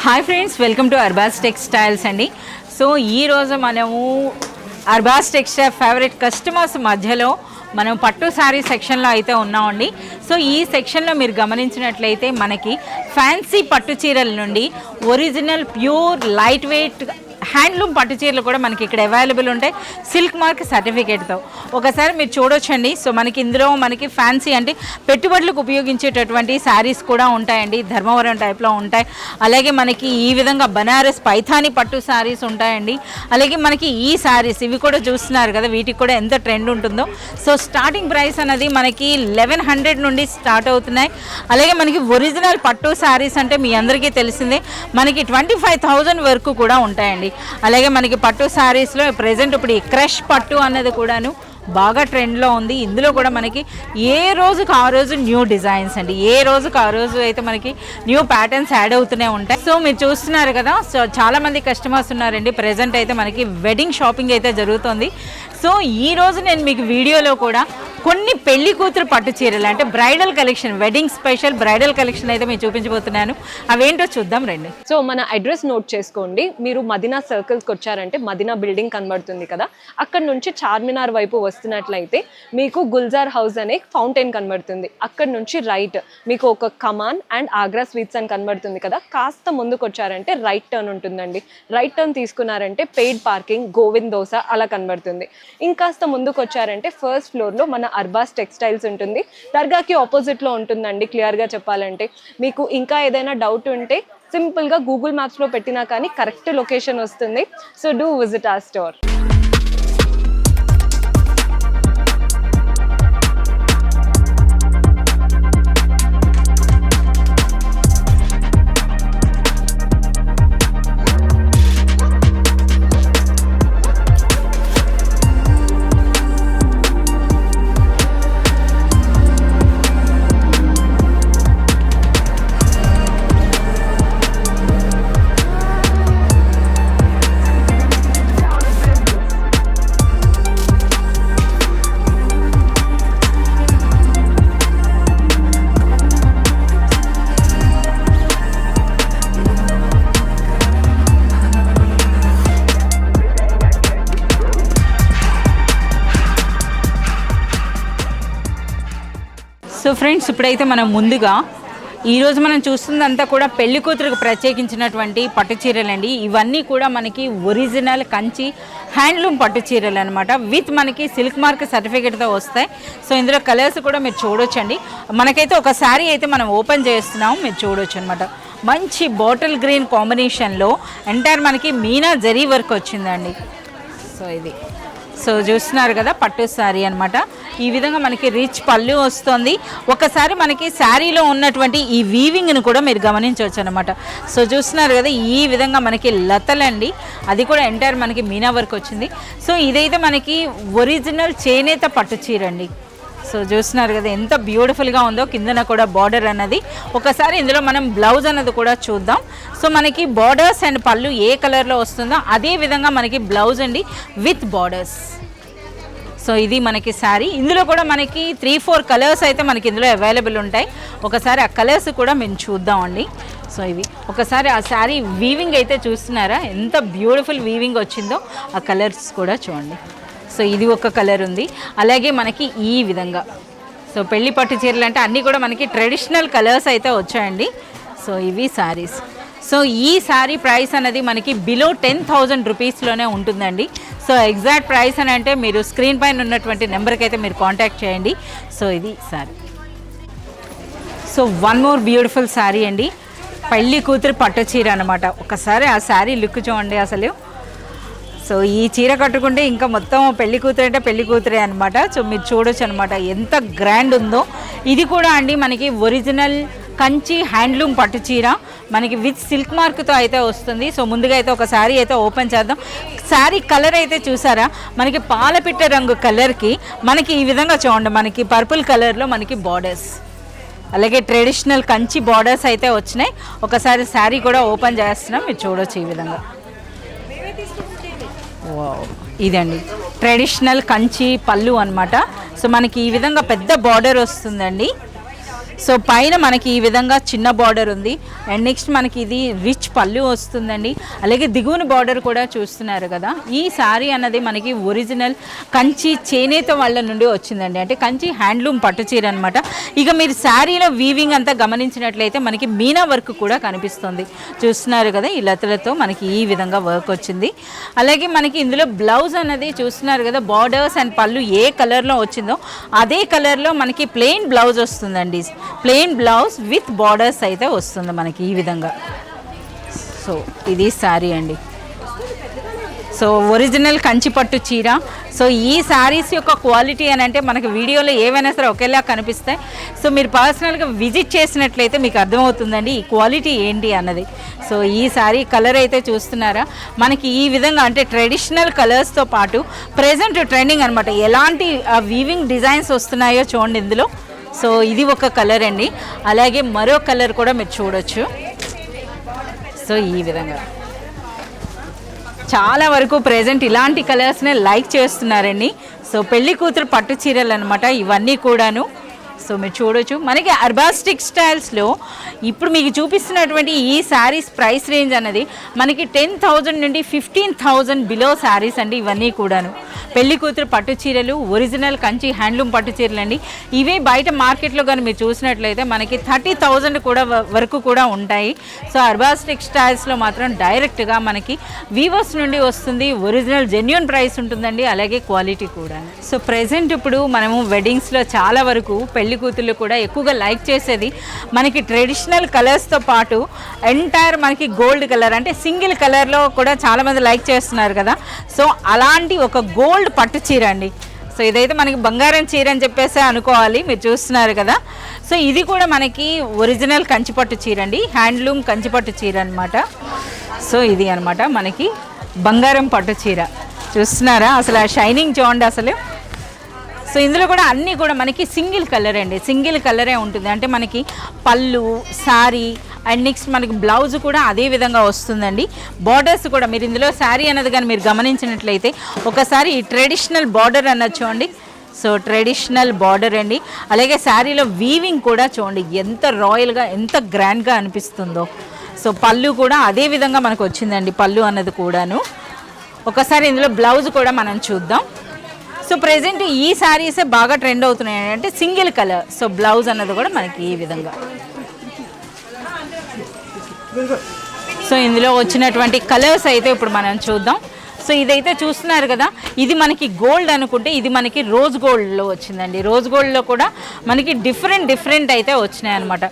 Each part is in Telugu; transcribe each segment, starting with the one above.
Hi friends, welcome to Arbaz textiles అండి. సో ఈరోజు మనము అర్బాస్ టెక్స్టైల్ ఫేవరెట్ కస్టమర్స్ మధ్యలో మనం పట్టు శారీ సెక్షన్లో అయితే ఉన్నామండి. సో ఈ సెక్షన్లో మీరు గమనించినట్లయితే మనకి ఫ్యాన్సీ పట్టు చీరల నుండి original pure light weight handloom పట్టు చీరలు కూడా మనకి ఇక్కడ అవైలబుల్ ఉంటాయి సిల్క్ మార్క్ సర్టిఫికేట్తో. ఒకసారి మీరు చూడొచ్చండి. సో మనకి ఇందులో మనకి ఫ్యాన్సీ అంటే పెట్టుబడులకు ఉపయోగించేటటువంటి శారీస్ కూడా ఉంటాయండి, ధర్మవరం టైప్లో ఉంటాయి. అలాగే మనకి ఈ విధంగా బనారస్ పైథానీ పట్టు శారీస్ ఉంటాయండి. అలాగే మనకి ఈ శారీస్ ఇవి కూడా చూస్తున్నారు కదా, వీటికి కూడా ఎంత ట్రెండ్ ఉంటుందో. సో స్టార్టింగ్ ప్రైస్ అనేది మనకి 1100 నుండి స్టార్ట్ అవుతున్నాయి. అలాగే మనకి ఒరిజినల్ పట్టు శారీస్ అంటే మీ అందరికీ తెలిసిందే, మనకి 25,000 వరకు కూడా ఉంటాయండి. అలాగే మనకి పట్టు శారీస్లో ప్రజెంట్ ఇప్పుడు ఈ క్రష్ పట్టు అన్నది కూడాను బాగా ట్రెండ్లో ఉంది. ఇందులో కూడా మనకి ఏ రోజుకు ఆ రోజు న్యూ డిజైన్స్ అండి, ఏ రోజుకు ఆ రోజు అయితే మనకి న్యూ ప్యాటర్న్స్ యాడ్ అవుతూనే ఉంటాయి. సో మీరు చూస్తున్నారు కదా, సో చాలామంది కస్టమర్స్ ఉన్నారండి. ప్రజెంట్ అయితే మనకి వెడ్డింగ్ షాపింగ్ అయితే జరుగుతుంది. సో ఈరోజు నేను మీకు వీడియోలో కూడా కొన్ని పెళ్లి కూతురు పట్టు చీరలు అంటే bridal collection, wedding special bridal collection అయితే మీకు చూపించబోతున్నాను. అవేంటో చూద్దాం రండి. సో మన అడ్రస్ నోట్ చేసుకోండి. మీరు మదీనా సర్కిల్స్కి వచ్చారంటే మదీనా బిల్డింగ్ కనబడుతుంది కదా, అక్కడ నుంచి చార్మినార్ వైపు వస్తున్నట్లయితే మీకు గుల్జార్ హౌస్ అనే ఫౌంటైన్ కనబడుతుంది. అక్కడ నుంచి రైట్ మీకు ఒక కమాన్ అండ్ ఆగ్రా స్వీట్స్ అని కనబడుతుంది కదా, కాస్త ముందుకు వచ్చారంటే రైట్ టర్న్ ఉంటుందండి. రైట్ టర్న్ తీసుకున్నారంటే పెయిడ్ పార్కింగ్, గోవింద్ దోస అలా కనబడుతుంది. ఇంకాస్త ముందుకు వచ్చారంటే ఫస్ట్ ఫ్లోర్లో మన అర్బాస్ టెక్స్టైల్స్ ఉంటుంది. దర్గాకి ఆపోజిట్లో ఉంటుందండి. క్లియర్గా చెప్పాలంటే మీకు ఇంకా ఏదైనా డౌట్ ఉంటే సింపుల్గా గూగుల్ మ్యాప్స్లో పెట్టినా కానీ కరెక్ట్ లొకేషన్ వస్తుంది. So do visit our store. So friends, ఇప్పుడైతే మనం ముందుగా ఈరోజు మనం చూస్తుందంతా కూడా పెళ్లి కూతురుకు ప్రత్యేకించినటువంటి పట్టు చీరలండి. ఇవన్నీ కూడా మనకి ఒరిజినల్ కంచి హ్యాండ్లూమ్ పట్టు చీరలు అనమాట, విత్ మనకి సిల్క్ మార్క్ సర్టిఫికేట్తో వస్తాయి. సో ఇందులో కలర్స్ కూడా మీరు చూడొచ్చండి. మనకైతే ఒక శారీ అయితే మనం ఓపెన్ చేస్తున్నాము, మీరు చూడొచ్చు అనమాట. మంచి బాటిల్ గ్రీన్ కాంబినేషన్లో ఎంటైర్ మనకి మీనా జరీ వర్క్ వచ్చిందండి. సో ఇది సో చూస్తున్నారు కదా, పట్టు శారీ అనమాట. ఈ విధంగా మనకి రిచ్ పళ్ళు వస్తుంది. ఒకసారి మనకి శారీలో ఉన్నటువంటి ఈ వీవింగ్ని కూడా మీరు గమనించవచ్చు అనమాట. సో చూస్తున్నారు కదా, ఈ విధంగా మనకి లతలండి, అది కూడా ఎంటైర్ మనకి మీనా వర్క్ వచ్చింది. సో ఇదైతే మనకి ఒరిజినల్ చేనేత పట్టు చీర అండి. సో చూస్తున్నారు కదా ఎంత బ్యూటిఫుల్గా ఉందో, కిందన కూడా బార్డర్ అన్నది. ఒకసారి ఇందులో మనం బ్లౌజ్ అన్నది కూడా చూద్దాం. సో మనకి బార్డర్స్ అండ్ పళ్ళు ఏ కలర్లో వస్తుందో అదే విధంగా మనకి బ్లౌజ్ అండి విత్ బార్డర్స్. సో ఇది మనకి శారీ. ఇందులో కూడా మనకి 3-4 కలర్స్ అయితే మనకి ఇందులో అవైలబుల్ ఉంటాయి. ఒకసారి ఆ కలర్స్ కూడా మేము చూద్దామండి. సో ఇవి ఒకసారి ఆ శారీ వీవింగ్ అయితే చూస్తున్నారా, ఎంత బ్యూటిఫుల్ వీవింగ్ వచ్చిందో. ఆ కలర్స్ కూడా చూడండి. సో ఇది ఒక కలర్ ఉంది. అలాగే మనకి ఈ విధంగా సో పెళ్లి పట్టు చీరలు అంటే అన్నీ కూడా మనకి ట్రెడిషనల్ కలర్స్ అయితే వచ్చాయండి. సో ఇవి శారీస్. సో ఈ శారీ ప్రైస్ అనేది మనకి బిలో 10,000 రూపీస్లోనే ఉంటుందండి. సో ఎగ్జాక్ట్ ప్రైస్ అని అంటే మీరు స్క్రీన్ పైన ఉన్నటువంటి నెంబర్కి అయితే మీరు కాంటాక్ట్ చేయండి. సో ఇది sari. So one more beautiful sari అండి, పెళ్లి కూతురు పట్టు చీర అనమాట. ఒకసారి ఆ శారీ లుక్ చూడండి అసలు. సో ఈ చీర కట్టుకుంటే ఇంకా మొత్తం పెళ్లి కూతురు అంటే పెళ్లి కూతురే అనమాట. సో మీరు చూడొచ్చు అనమాట ఎంత గ్రాండ్ ఉందో. ఇది కూడా అండి మనకి ఒరిజినల్ కంచి హ్యాండ్లూమ్ పట్టు చీర, మనకి విత్ సిల్క్ మార్క్తో అయితే వస్తుంది. సో ముందుగా అయితే ఒక శారీ అయితే ఓపెన్ చేద్దాం. శారీ కలర్ అయితే చూసారా, మనకి పాలపిట్ట రంగు కలర్కి మనకి ఈ విధంగా చూడండి, మనకి పర్పుల్ కలర్లో మనకి బార్డర్స్, అలాగే ట్రెడిషనల్ కంచి బార్డర్స్ అయితే వచ్చినాయి. ఒకసారి శారీ కూడా ఓపెన్ చేస్తున్నాం, మీరు చూడొచ్చు ఈ విధంగా. ఇదండి ట్రెడిషనల్ కంచి పళ్ళు అనమాట. సో మనకి ఈ విధంగా పెద్ద బార్డర్ వస్తుందండి. సో పైన మనకి ఈ విధంగా చిన్న బార్డర్ ఉంది అండ్ నెక్స్ట్ మనకి ఇది రిచ్ పళ్ళు వస్తుందండి. అలాగే దిగువన బార్డర్ కూడా చూస్తున్నారు కదా. ఈ శారీ అన్నది మనకి ఒరిజినల్ కంచి చేనేత వాళ్ళ నుండి వచ్చిందండి, అంటే కంచి హ్యాండ్లూమ్ పట్టు చీర అనమాట. ఇక మీరు శారీలో వీవింగ్ అంతా గమనించినట్లయితే మనకి మీనా వర్క్ కూడా కనిపిస్తుంది, చూస్తున్నారు కదా. ఈ లతలతో మనకి ఈ విధంగా వర్క్ వచ్చింది. అలాగే మనకి ఇందులో బ్లౌజ్ అన్నది చూస్తున్నారు కదా, బార్డర్స్ అండ్ పళ్ళు ఏ కలర్లో వచ్చిందో అదే కలర్లో మనకి ప్లెయిన్ బ్లౌజ్ వస్తుందండి. ప్లెయిన్ బ్లౌజ్ విత్ బార్డర్స్ అయితే వస్తుంది మనకి ఈ విధంగా. సో ఇది శారీ అండి. సో ఒరిజినల్ కంచిపట్టు చీర. సో ఈ శారీస్ యొక్క క్వాలిటీ అని అంటే మనకి వీడియోలో ఏవైనా సరే ఒకేలా కనిపిస్తాయి. సో మీరు పర్సనల్గా విజిట్ చేసినట్లయితే మీకు అర్థమవుతుందండి ఈ క్వాలిటీ ఏంటి అన్నది. సో ఈ శారీ కలర్ అయితే చూస్తున్నారా, మనకి ఈ విధంగా అంటే ట్రెడిషనల్ కలర్స్తో పాటు ప్రెజెంట్ ట్రెండింగ్ అనమాట, ఎలాంటి వీవింగ్ డిజైన్స్ వస్తున్నాయో చూడండి ఇందులో. సో ఇది ఒక కలర్ అండి. అలాగే మరో కలర్ కూడా మీరు చూడొచ్చు. సో ఈ విధంగా చాలా వరకు ప్రెజెంట్ ఇలాంటి కలర్స్నే లైక్ చేస్తున్నారండి. సో పెళ్లి కూతురు పట్టు చీరలు అనమాట ఇవన్నీ కూడాను. సో మీరు చూడొచ్చు మనకి అర్బాస్ టెక్స్టైల్స్లో ఇప్పుడు మీకు చూపిస్తున్నటువంటి ఈ శారీస్ ప్రైస్ రేంజ్ అన్నది మనకి 10,000 నుండి 15,000 బిలో శారీస్ అండి ఇవన్నీ కూడాను. పెళ్లి కూతురు పట్టు చీరలు ఒరిజినల్ కంచి హ్యాండ్లూమ్ పట్టు చీరలు అండి. ఇవే బయట మార్కెట్లో కానీ మీరు చూసినట్లయితే మనకి 30,000 కూడా వరకు కూడా ఉంటాయి. సో అర్బాస్ టెక్స్టైల్స్లో మాత్రం డైరెక్ట్గా మనకి వీవర్స్ నుండి వస్తుంది, ఒరిజినల్ జెన్యూన్ ప్రైస్ ఉంటుందండి, అలాగే క్వాలిటీ కూడా. సో ప్రెజెంట్ ఇప్పుడు మనము వెడ్డింగ్స్లో చాలా వరకు పెళ్లి కూతుర్లు కూడా ఎక్కువగా లైక్ చేసేది మనకి ట్రెడిషనల్ కలర్స్తో పాటు ఎంటైర్ మనకి గోల్డ్ కలర్ అంటే సింగిల్ కలర్లో కూడా చాలామంది లైక్ చేస్తున్నారు కదా. సో అలాంటి ఒక గోల్డ్ పట్టు చీర అండి. సో ఇదైతే మనకి బంగారం చీర అని చెప్పేసి అనుకోవాలి, మీరు చూస్తున్నారు కదా. సో ఇది కూడా మనకి ఒరిజినల్ కంచిపట్టు చీర అండి, హ్యాండ్లూమ్ కంచిపట్టు చీర అనమాట. సో ఇది అనమాట మనకి బంగారం పట్టు చీర, చూస్తున్నారా అసలు ఆ షైనింగ్ చూడండి అసలు. సో ఇందులో కూడా అన్నీ కూడా మనకి సింగిల్ కలర్ అండి, సింగిల్ కలరే ఉంటుంది. అంటే మనకి పళ్ళు శారీ అండ్ నెక్స్ట్ మనకి బ్లౌజ్ కూడా అదే విధంగా వస్తుందండి. బార్డర్స్ కూడా మీరు ఇందులో శారీ అన్నది కానీ మీరు గమనించినట్లయితే ఒకసారి ఈ ట్రెడిషనల్ బార్డర్ అన్నది చూడండి. సో ట్రెడిషనల్ బార్డర్ అండి. అలాగే శారీలో వీవింగ్ కూడా చూడండి ఎంత రాయల్గా ఎంత గ్రాండ్గా అనిపిస్తుందో. సో పళ్ళు కూడా అదే విధంగా మనకు వచ్చిందండి, పళ్ళు అన్నది కూడాను. ఒకసారి ఇందులో బ్లౌజ్ కూడా మనం చూద్దాం. సో ప్రెజెంట్ ఈ శారీసే బాగా ట్రెండ్ అవుతున్నాయి అంటే సింగిల్ కలర్. సో బ్లౌజ్ అన్నది కూడా మనకి ఈ విధంగా. సో ఇందులో వచ్చినటువంటి కలర్స్ అయితే ఇప్పుడు మనం చూద్దాం. సో ఇదైతే చూస్తున్నారు కదా, ఇది మనకి గోల్డ్ అనుకుంటే ఇది మనకి రోజ్ గోల్డ్లో వచ్చిందండి. రోజ్ గోల్డ్లో కూడా మనకి డిఫరెంట్ అయితే వచ్చినాయి అనమాట.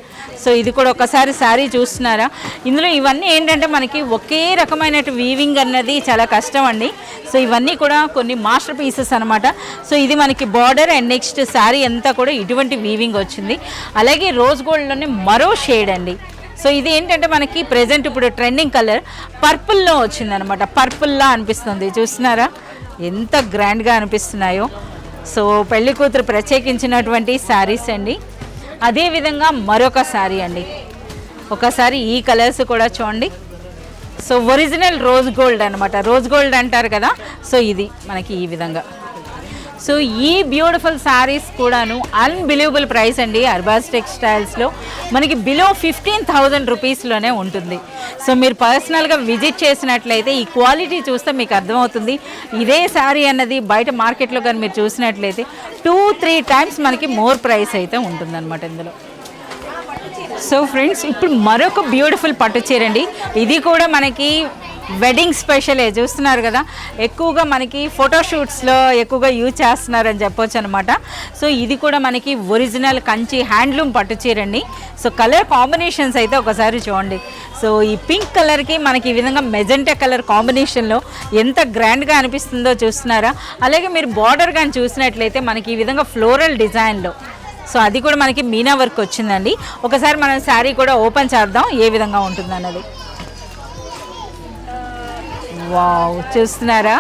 సో ఇది కూడా ఒకసారి శారీ చూస్తున్నారా, ఇందులో ఇవన్నీ ఏంటంటే మనకి ఒకే రకమైన వీవింగ్ అన్నది చాలా కష్టం అండి. సో ఇవన్నీ కూడా కొన్ని మాస్టర్ పీసెస్ అనమాట. సో ఇది మనకి బార్డర్ అండ్ నెక్స్ట్ శారీ అంతా కూడా ఇటువంటి వీవింగ్ వచ్చింది. అలాగే రోజ్ గోల్డ్లోనే మరో షేడ్ అండి. సో ఇది ఏంటంటే మనకి ప్రెజెంట్ ఇప్పుడు ట్రెండింగ్ కలర్ పర్పుల్లో వచ్చిందనమాట, పర్పుల్లా అనిపిస్తుంది, చూస్తున్నారా ఎంత గ్రాండ్గా అనిపిస్తున్నాయో. సో పెళ్లి కూతురు ప్రత్యేకించినటువంటి శారీస్ అండి. అదేవిధంగా మరొక శారీ అండి, ఒకసారి ఈ కలర్స్ కూడా చూడండి. సో ఒరిజినల్ రోజ్ గోల్డ్ అనమాట, రోజ్ గోల్డ్ అంటారు కదా. సో ఇది మనకి ఈ విధంగా. సో ఈ బ్యూటిఫుల్ శారీస్ కూడాను అన్బిలీవబుల్ ప్రైస్ అండి. అర్బాస్ టెక్స్టైల్స్లో మనకి బిలో 15,000 రూపీస్లోనే ఉంటుంది. సో మీరు పర్సనల్గా విజిట్ చేసినట్లయితే ఈ క్వాలిటీ చూస్తే మీకు అర్థమవుతుంది. ఇదే శారీ అన్నది బయట మార్కెట్లో కానీ మీరు చూసినట్లయితే 2-3 టైమ్స్ మనకి మోర్ ప్రైస్ అయితే ఉంటుందన్నమాట ఇందులో. సో ఫ్రెండ్స్ ఇప్పుడు మరొక బ్యూటిఫుల్ పట్టు చీర అండి. ఇది కూడా మనకి వెడ్డింగ్ స్పెషలే, చూస్తున్నారు కదా. ఎక్కువగా మనకి ఫోటోషూట్స్లో ఎక్కువగా యూజ్ చేస్తున్నారని చెప్పొచ్చు అనమాట. సో ఇది కూడా మనకి ఒరిజినల్ కంచి హ్యాండ్లూమ్ పట్టు చీర అండి. సో కలర్ కాంబినేషన్స్ అయితే ఒకసారి చూడండి. సో ఈ పింక్ కలర్కి మనకి ఈ విధంగా మెజెంటా కలర్ కాంబినేషన్లో ఎంత గ్రాండ్గా అనిపిస్తుందో చూస్తున్నారా. అలాగే మీరు బార్డర్ కానీ చూసినట్లయితే మనకి ఈ విధంగా ఫ్లోరల్ డిజైన్లో, సో అది కూడా మనకి మీనా వర్క్ వచ్చిందండి. ఒకసారి మనం శారీ కూడా ఓపెన్ చేద్దాం ఏ విధంగా ఉంటుంది అన్నది. వావ్, చూస్తున్నారా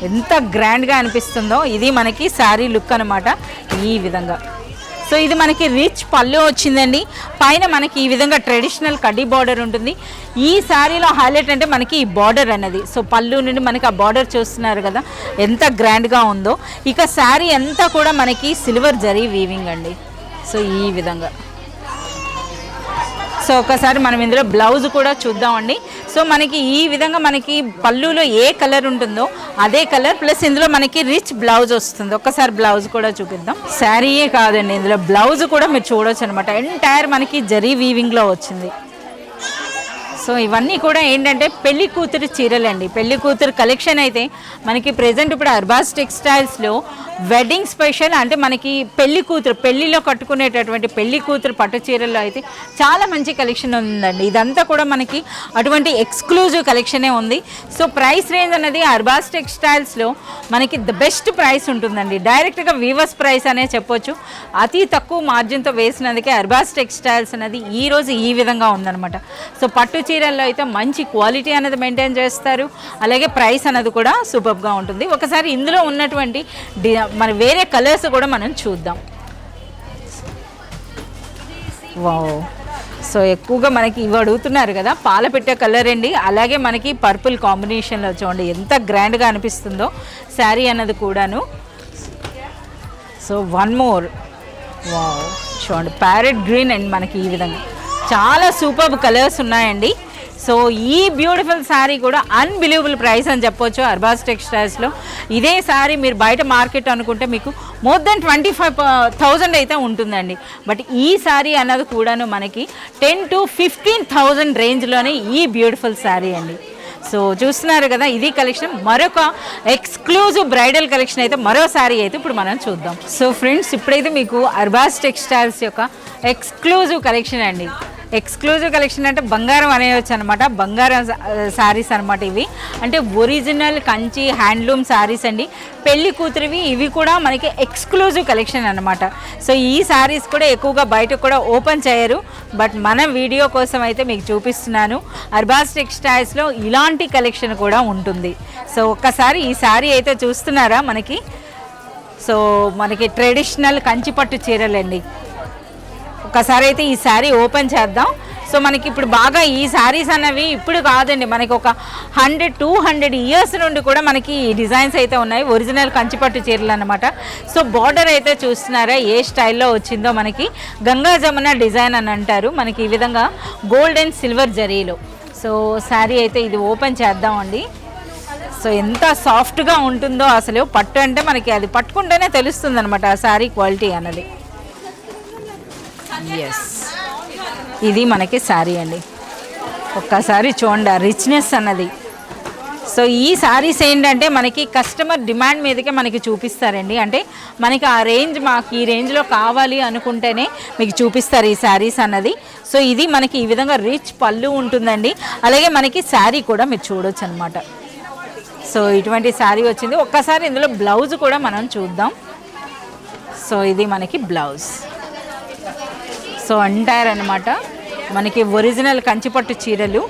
ఎంత గ్రాండ్గా అనిపిస్తుందో. ఇది మనకి శారీ లుక్ అనమాట ఈ విధంగా. సో ఇది మనకి రిచ్ పళ్ళు వచ్చిందండి. పైన మనకి ఈ విధంగా ట్రెడిషనల్ కడ్డీ బార్డర్ ఉంటుంది. ఈ శారీలో హైలైట్ అంటే మనకి ఈ బార్డర్ అన్నది. సో పళ్ళు నుండి మనకి ఆ బార్డర్ చూస్తున్నారు కదా ఎంత గ్రాండ్గా ఉందో. ఇక శారీ అంతా కూడా మనకి సిల్వర్ జరీ వీవింగ్ అండి. సో ఈ విధంగా సో ఒకసారి మనం ఇందులో బ్లౌజ్ కూడా చూద్దామండి. సో మనకి ఈ విధంగా మనకి పళ్ళులో ఏ కలర్ ఉంటుందో అదే కలర్, ప్లస్ ఇందులో మనకి రిచ్ బ్లౌజ్ వస్తుంది. ఒక్కసారి బ్లౌజ్ కూడా చూపిద్దాం. శారీయే కాదండి, ఇందులో బ్లౌజ్ కూడా మీరు చూడొచ్చు అనమాట. ఎంటైర్ మనకి జరీ వీవింగ్లో వచ్చింది. సో ఇవన్నీ కూడా ఏంటంటే పెళ్లి కూతురు చీరలండి. పెళ్లి కూతురు కలెక్షన్ అయితే మనకి ప్రెజెంట్ ఇప్పుడు అర్బాస్ టెక్స్టైల్స్లో వెడ్డింగ్ స్పెషల్, అంటే మనకి పెళ్లి కూతురు పెళ్లిలో కట్టుకునేటటువంటి పెళ్లి కూతురు పట్టు చీరల్లో అయితే చాలా మంచి కలెక్షన్ ఉందండి. ఇదంతా కూడా మనకి అటువంటి ఎక్స్క్లూజివ్ కలెక్షనే ఉంది. సో ప్రైస్ రేంజ్ అనేది అర్బాస్ టెక్స్టైల్స్లో మనకి ద బెస్ట్ ప్రైస్ ఉంటుందండి. డైరెక్ట్గా వీవర్స్ ప్రైస్ అనే చెప్పొచ్చు. అతి తక్కువ మార్జిన్తో వేసినందుకే అర్బాస్ టెక్స్టైల్స్ అనేది ఈరోజు ఈ విధంగా ఉందన్నమాట. సో పట్టు చీరల్లో అయితే మంచి క్వాలిటీ అనేది మెయింటైన్ చేస్తారు, అలాగే ప్రైస్ అనేది కూడా సూపర్గా ఉంటుంది. ఒకసారి ఇందులో ఉన్నటువంటి మన వేరే కలర్స్ కూడా మనం చూద్దాం. వావ్, సో ఎక్కువగా మనకి ఇవి అడుగుతున్నారు కదా, పాల పెట్టే కలర్ అండి. అలాగే మనకి పర్పుల్ కాంబినేషన్లో చూడండి ఎంత గ్రాండ్గా అనిపిస్తుందో శారీ అన్నది కూడాను. సో వన్ మోర్, వావ్ చూడండి ప్యారెట్ గ్రీన్ అండ్ మనకి ఈ విధంగా చాలా సూపర్ కలర్స్ ఉన్నాయండి. సో ఈ బ్యూటిఫుల్ శారీ కూడా అన్బిలీవబుల్ ప్రైస్ అని చెప్పొచ్చు అర్బాస్ టెక్స్టైల్స్లో. ఇదే శారీ మీరు బయట మార్కెట్ అనుకుంటే మీకు మోర్ దెన్ 25,000 అయితే ఉంటుందండి. బట్ ఈ శారీ అన్నది కూడాను మనకి 10,000 to 15,000 రేంజ్లోనే ఈ బ్యూటిఫుల్ శారీ అండి. సో చూస్తున్నారు కదా, ఇది కలెక్షన్. మరొక ఎక్స్క్లూజివ్ బ్రైడల్ కలెక్షన్ అయితే మరో శారీ అయితే ఇప్పుడు మనం చూద్దాం. సో ఫ్రెండ్స్, ఇప్పుడైతే మీకు అర్బాస్ టెక్స్టైల్స్ యొక్క ఎక్స్క్లూజివ్ కలెక్షన్ అండి. ఎక్స్క్లూజివ్ కలెక్షన్ అంటే బంగారం అనేవచ్చు అనమాట. బంగారం శారీస్ అనమాట ఇవి. అంటే ఒరిజినల్ కంచి హ్యాండ్లూమ్ శారీస్ అండి, పెళ్లి కూతురివి. ఇవి కూడా మనకి ఎక్స్క్లూజివ్ కలెక్షన్ అనమాట. సో ఈ శారీస్ కూడా ఎక్కువగా బయట కూడా ఓపెన్ చేయరు, బట్ మన వీడియో కోసం అయితే మీకు చూపిస్తున్నాను. అర్బాస్ టెక్స్టైల్స్లో ఇలాంటి కలెక్షన్ కూడా ఉంటుంది. సో ఒక్కసారి ఈ శారీ అయితే చూస్తున్నారా మనకి. సో మనకి ట్రెడిషనల్ కంచిపట్టు చీరలండి. ఒకసారి అయితే ఈ శారీ ఓపెన్ చేద్దాం. సో మనకి ఇప్పుడు బాగా ఈ శారీస్ అనేవి ఇప్పుడు కాదండి, మనకి ఒక 100-200 ఇయర్స్ నుండి కూడా మనకి ఈ డిజైన్స్ అయితే ఉన్నాయి. ఒరిజినల్ కంచిపట్టు చీరలు అనమాట. సో బార్డర్ అయితే చూస్తున్నారా ఏ స్టైల్లో వచ్చిందో, మనకి గంగా జమున డిజైన్ అని అంటారు. మనకి ఈ విధంగా గోల్డ్ అండ్ సిల్వర్ జరీలో. సో శారీ అయితే ఇది ఓపెన్ చేద్దామండి. సో ఎంత సాఫ్ట్గా ఉంటుందో అసలు. పట్టు అంటే మనకి అది పట్టుకుంటేనే తెలుస్తుంది అనమాట ఆ శారీ క్వాలిటీ అన్నది. ఎస్, ఇది మనకి శారీ అండి. ఒక్కసారి చూడండి రిచ్నెస్ అన్నది. సో ఈ శారీస్ ఏంటంటే మనకి కస్టమర్ డిమాండ్ మీదకే మనకి చూపిస్తారండి. అంటే మనకి ఆ రేంజ్, మాకు ఈ రేంజ్లో కావాలి అనుకుంటేనే మీకు చూపిస్తారు ఈ శారీస్ అన్నది. సో ఇది మనకి ఈ విధంగా రిచ్ పళ్ళు ఉంటుందండి. అలాగే మనకి శారీ కూడా మీరు చూడొచ్చు అనమాట. సో ఇటువంటి శారీ వచ్చింది. ఒక్కసారి ఇందులో బ్లౌజ్ కూడా మనం చూద్దాం. సో ఇది మనకి బ్లౌజ్. సో ఎంటైర్ అనమాట మనకి ఒరిజినల్ కంచిపట్టు చీరలు.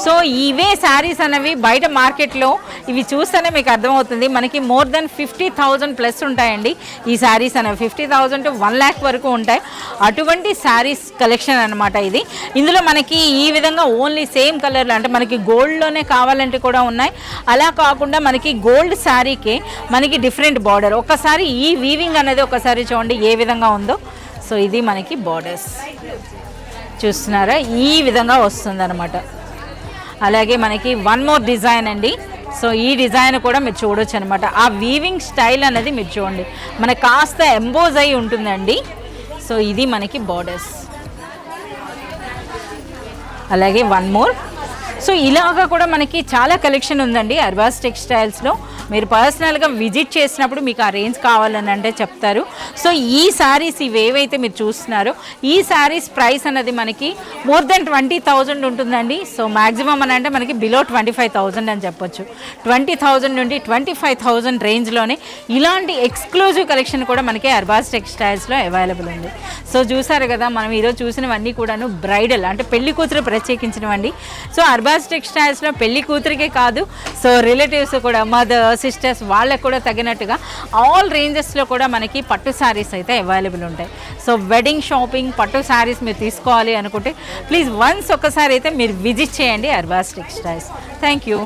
సో ఇవే శారీస్ అనేవి బయట మార్కెట్లో ఇవి చూస్తేనే మీకు అర్థమవుతుంది. మనకి మోర్ దెన్ 50,000 ప్లస్ ఉంటాయండి ఈ శారీస్ అనేవి. 50,000 to 1 lakh వరకు ఉంటాయి. అటువంటి శారీస్ కలెక్షన్ అనమాట ఇది. ఇందులో మనకి ఈ విధంగా ఓన్లీ సేమ్ కలర్లు, అంటే మనకి గోల్డ్లోనే కావాలంటే కూడా ఉన్నాయి. అలా కాకుండా మనకి గోల్డ్ శారీకే మనకి డిఫరెంట్ బార్డర్. ఒకసారి ఈ వీవింగ్ అనేది ఒకసారి చూడండి ఏ విధంగా ఉందో. సో ఇది మనకి బార్డర్స్ చూస్తున్నారా, ఈ విధంగా వస్తుందన్నమాట. అలాగే మనకి వన్ మోర్ డిజైన్ అండి. సో ఈ డిజైన్ కూడా మీరు చూడొచ్చు అనమాట. ఆ వీవింగ్ స్టైల్ అనేది మీరు చూడండి, మనకు కాస్త ఎంబోజ్ అయి ఉంటుందండి. సో ఇది మనకి బార్డర్స్. అలాగే వన్ మోర్. సో ఇలాగా కూడా మనకి చాలా కలెక్షన్ ఉందండి అర్బాస్ టెక్స్టైల్స్లో. మీరు పర్సనల్గా విజిట్ చేసినప్పుడు మీకు ఆ రేంజ్ కావాలని అంటే చెప్తారు. సో ఈ శారీస్ ఇవేవైతే మీరు చూస్తున్నారో ఈ శారీస్ ప్రైస్ అనేది మనకి మోర్ దెన్ 20,000 ఉంటుందండి. సో మ్యాక్సిమం అని అంటే మనకి బిలో 25,000 అని చెప్పొచ్చు. 20,000 నుండి 25,000 రేంజ్లోనే ఇలాంటి ఎక్స్క్లూజివ్ కలెక్షన్ కూడా మనకి అర్బాస్ టెక్స్టైల్స్లో అవైలబుల్ ఉంది. సో చూసారు కదా, మనం ఈరోజు చూసినవన్నీ కూడాను బ్రైడల్, అంటే పెళ్లి కూతురు ప్రత్యేకించినవండి. సో అర్బాస్ టెక్స్టైల్స్లో పెళ్లి కూతురికే కాదు, సో రిలేటివ్స్ కూడా, మదర్, సిస్టర్స్, వాళ్ళకు కూడా తగినట్టుగా ఆల్ రేంజెస్లో కూడా మనకి పట్టు శారీస్ అయితే అవైలబుల్ ఉంటాయి. సో వెడ్డింగ్ షాపింగ్ పట్టు శారీస్ మీరు తీసుకోవాలి అనుకుంటే ప్లీజ్ వన్స్ ఒకసారి అయితే మీరు విజిట్ చేయండి అర్బాస్ టెక్స్టైల్స్. Thank you.